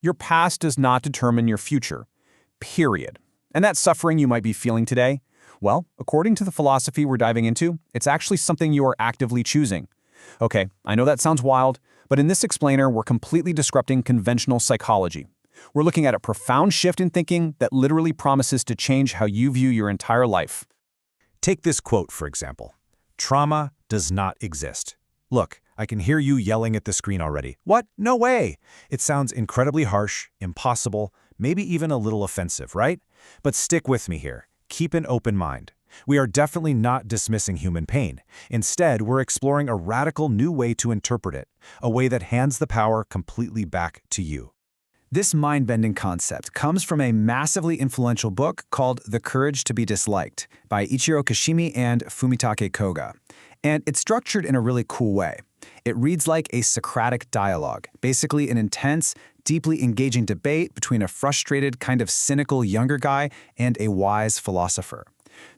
Your past does not determine your future. Period. And that suffering you might be feeling today, well, according to the philosophy we're diving into, it's actually something you are actively choosing. Okay, I know that sounds wild, but in this explainer, we're completely disrupting conventional psychology. We're looking at a profound shift in thinking that literally promises to change how you view your entire life. Take this quote, for example. Trauma does not exist. Look, I can hear you yelling at the screen already. What? No way! It sounds incredibly harsh, impossible, maybe even a little offensive, right? But stick with me here. Keep an open mind. We are definitely not dismissing human pain. Instead, we're exploring a radical new way to interpret it, a way that hands the power completely back to you. This mind-bending concept comes from a massively influential book called The Courage to be Disliked by Ichiro Kishimi and Fumitake Koga. And it's structured in a really cool way. It reads like a Socratic dialogue, basically an intense, deeply engaging debate between a frustrated, kind of cynical younger guy and a wise philosopher.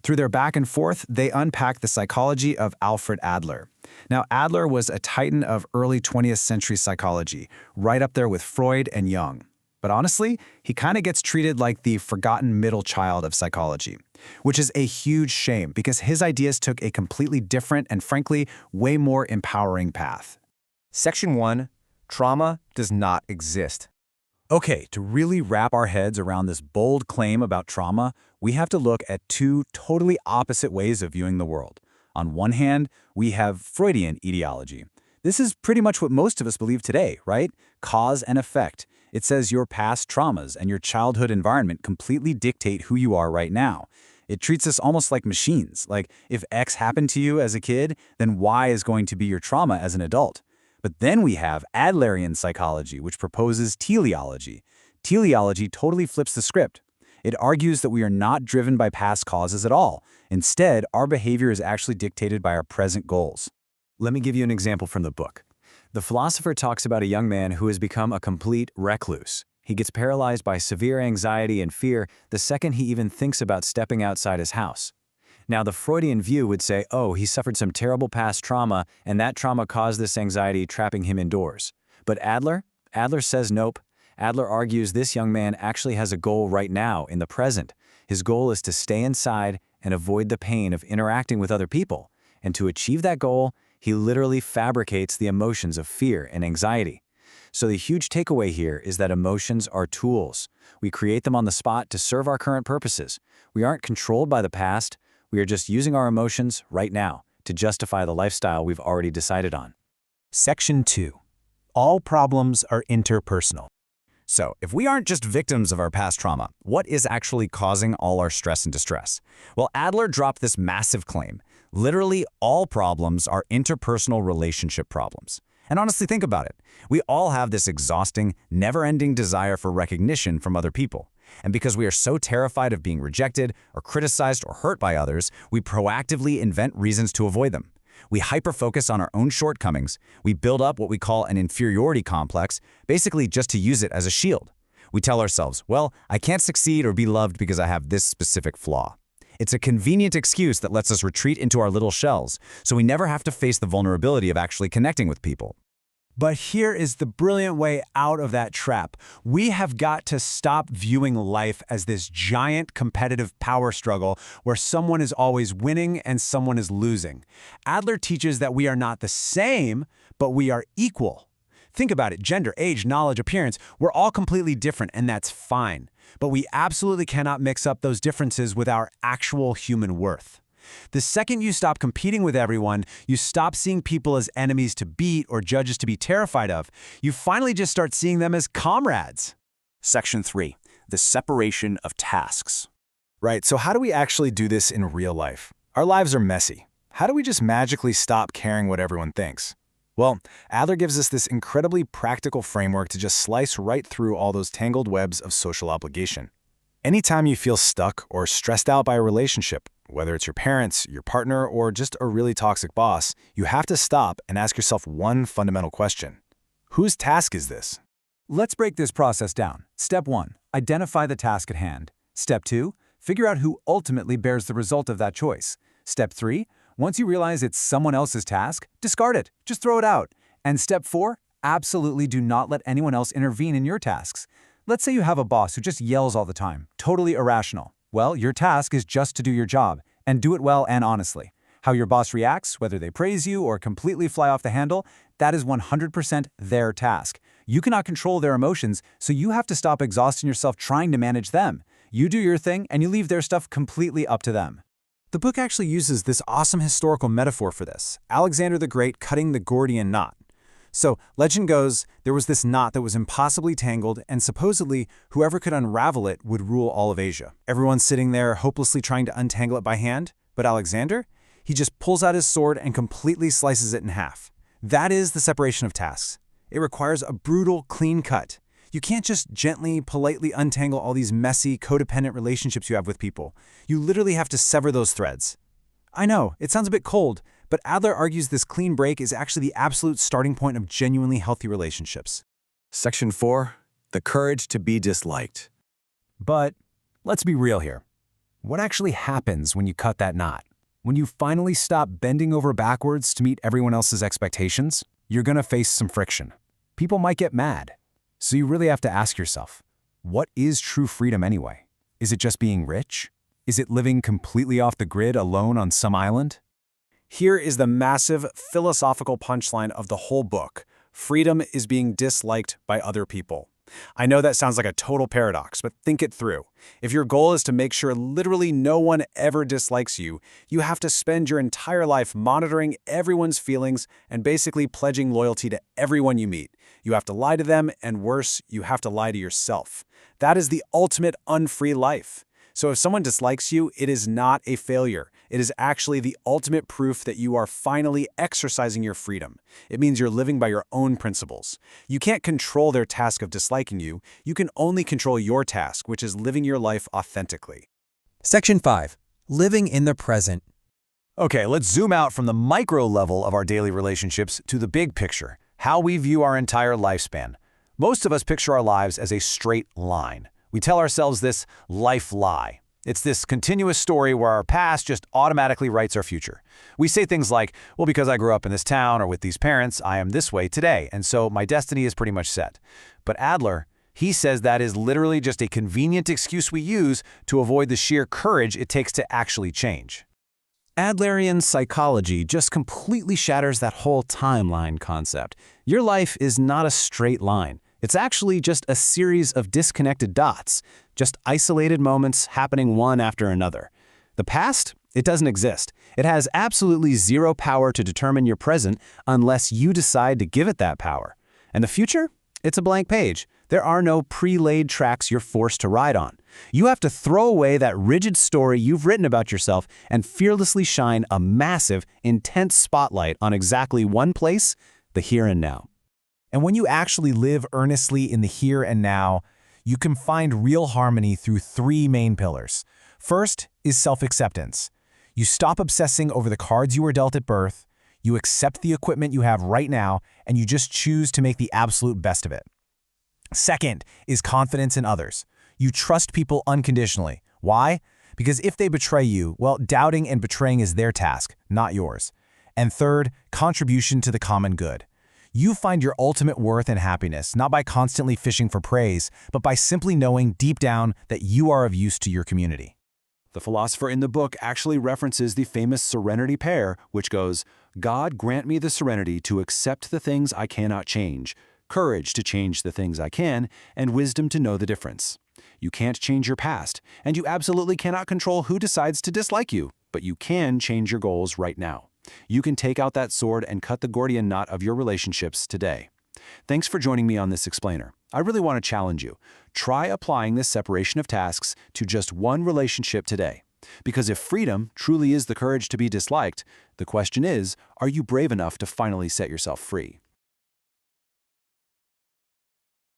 Through their back and forth, they unpack the psychology of Alfred Adler. Now, Adler was a titan of early 20th century psychology, right up there with Freud and Jung. But honestly, he kind of gets treated like the forgotten middle child of psychology, which is a huge shame because his ideas took a completely different and frankly, way more empowering path. Section 1. Trauma does not exist. Okay, to really wrap our heads around this bold claim about trauma, we have to look at two totally opposite ways of viewing the world. On one hand, we have Freudian etiology. This is pretty much what most of us believe today, right? Cause and effect. It says your past traumas and your childhood environment completely dictate who you are right now. It treats us almost like machines, like if X happened to you as a kid, then Y is going to be your trauma as an adult. But then we have Adlerian psychology, which proposes teleology. Teleology totally flips the script. It argues that we are not driven by past causes at all. Instead, our behavior is actually dictated by our present goals. Let me give you an example from the book. The philosopher talks about a young man who has become a complete recluse. He gets paralyzed by severe anxiety and fear the second he even thinks about stepping outside his house. Now, the Freudian view would say, oh, he suffered some terrible past trauma, and that trauma caused this anxiety, trapping him indoors. But Adler says nope. Adler argues this young man actually has a goal right now, in the present. His goal is to stay inside and avoid the pain of interacting with other people. And to achieve that goal, he literally fabricates the emotions of fear and anxiety. So the huge takeaway here is that emotions are tools. We create them on the spot to serve our current purposes. We aren't controlled by the past. We are just using our emotions right now to justify the lifestyle we've already decided on. Section 2. All problems are interpersonal. So, if we aren't just victims of our past trauma, what is actually causing all our stress and distress? Well, Adler dropped this massive claim. Literally, all problems are interpersonal relationship problems. And honestly, think about it. We all have this exhausting, never-ending desire for recognition from other people. And because we are so terrified of being rejected or criticized or hurt by others, we proactively invent reasons to avoid them. We hyper-focus on our own shortcomings. We build up what we call an inferiority complex, basically just to use it as a shield. We tell ourselves, well, I can't succeed or be loved because I have this specific flaw. It's a convenient excuse that lets us retreat into our little shells, so we never have to face the vulnerability of actually connecting with people. But here is the brilliant way out of that trap. We have got to stop viewing life as this giant competitive power struggle where someone is always winning and someone is losing. Adler teaches that we are not the same, but we are equal. Think about it, gender, age, knowledge, appearance, we're all completely different, and that's fine. But we absolutely cannot mix up those differences with our actual human worth. The second you stop competing with everyone, you stop seeing people as enemies to beat or judges to be terrified of. You finally just start seeing them as comrades. Section 3. The separation of tasks. Right, so how do we actually do this in real life? Our lives are messy. How do we just magically stop caring what everyone thinks? Well, Adler gives us this incredibly practical framework to just slice right through all those tangled webs of social obligation. Anytime you feel stuck or stressed out by a relationship, whether it's your parents, your partner, or just a really toxic boss, you have to stop and ask yourself one fundamental question. Whose task is this? Let's break this process down. Step 1, identify the task at hand. Step 2, figure out who ultimately bears the result of that choice. Step 3, once you realize it's someone else's task, discard it. Just throw it out. And step 4, Absolutely do not let anyone else intervene in your tasks. Let's say you have a boss who just yells all the time, totally irrational. Well, your task is just to do your job, and do it well and honestly. How your boss reacts, whether they praise you or completely fly off the handle, that is 100% their task. You cannot control their emotions, so you have to stop exhausting yourself trying to manage them. You do your thing, and you leave their stuff completely up to them. The book actually uses this awesome historical metaphor for this, Alexander the Great cutting the Gordian knot. So, legend goes, there was this knot that was impossibly tangled, and supposedly, whoever could unravel it would rule all of Asia. Everyone's sitting there hopelessly trying to untangle it by hand, but Alexander? He just pulls out his sword and completely slices it in half. That is the separation of tasks. It requires a brutal, clean cut. You can't just gently, politely untangle all these messy, codependent relationships you have with people. You literally have to sever those threads. I know, it sounds a bit cold, but Adler argues this clean break is actually the absolute starting point of genuinely healthy relationships. Section 4. The courage to be disliked. But let's be real here. What actually happens when you cut that knot? When you finally stop bending over backwards to meet everyone else's expectations, you're gonna face some friction. People might get mad. So you really have to ask yourself, what is true freedom anyway? Is it just being rich? Is it living completely off the grid alone on some island? Here is the massive philosophical punchline of the whole book. Freedom is being disliked by other people. I know that sounds like a total paradox, but think it through. If your goal is to make sure literally no one ever dislikes you, you have to spend your entire life monitoring everyone's feelings and basically pledging loyalty to everyone you meet. You have to lie to them, and worse, you have to lie to yourself. That is the ultimate unfree life. So if someone dislikes you, it is not a failure. It is actually the ultimate proof that you are finally exercising your freedom. It means you're living by your own principles. You can't control their task of disliking you. You can only control your task, which is living your life authentically. Section 5. Living in the present. Okay, let's zoom out from the micro level of our daily relationships to the big picture, how we view our entire lifespan. Most of us picture our lives as a straight line. We tell ourselves this life lie. It's this continuous story where our past just automatically writes our future. We say things like, well, because I grew up in this town or with these parents, I am this way today, and so my destiny is pretty much set. But Adler, he says that is literally just a convenient excuse we use to avoid the sheer courage it takes to actually change. Adlerian psychology just completely shatters that whole timeline concept. Your life is not a straight line. It's actually just a series of disconnected dots, just isolated moments happening one after another. The past? It doesn't exist. It has absolutely zero power to determine your present unless you decide to give it that power. And the future? It's a blank page. There are no pre-laid tracks you're forced to ride on. You have to throw away that rigid story you've written about yourself and fearlessly shine a massive, intense spotlight on exactly one place, the here and now. And when you actually live earnestly in the here and now, you can find real harmony through three main pillars. First is self-acceptance. You stop obsessing over the cards you were dealt at birth, you accept the equipment you have right now, and you just choose to make the absolute best of it. Second is confidence in others. You trust people unconditionally. Why? Because if they betray you, well, doubting and betraying is their task, not yours. And third, contribution to the common good. You find your ultimate worth and happiness not by constantly fishing for praise, but by simply knowing deep down that you are of use to your community. The philosopher in the book actually references the famous serenity prayer, which goes, God grant me the serenity to accept the things I cannot change, courage to change the things I can, and wisdom to know the difference. You can't change your past, and you absolutely cannot control who decides to dislike you, but you can change your goals right now. You can take out that sword and cut the Gordian knot of your relationships today. Thanks for joining me on this explainer. I really want to challenge you. Try applying this separation of tasks to just one relationship today. Because if freedom truly is the courage to be disliked, the question is, are you brave enough to finally set yourself free?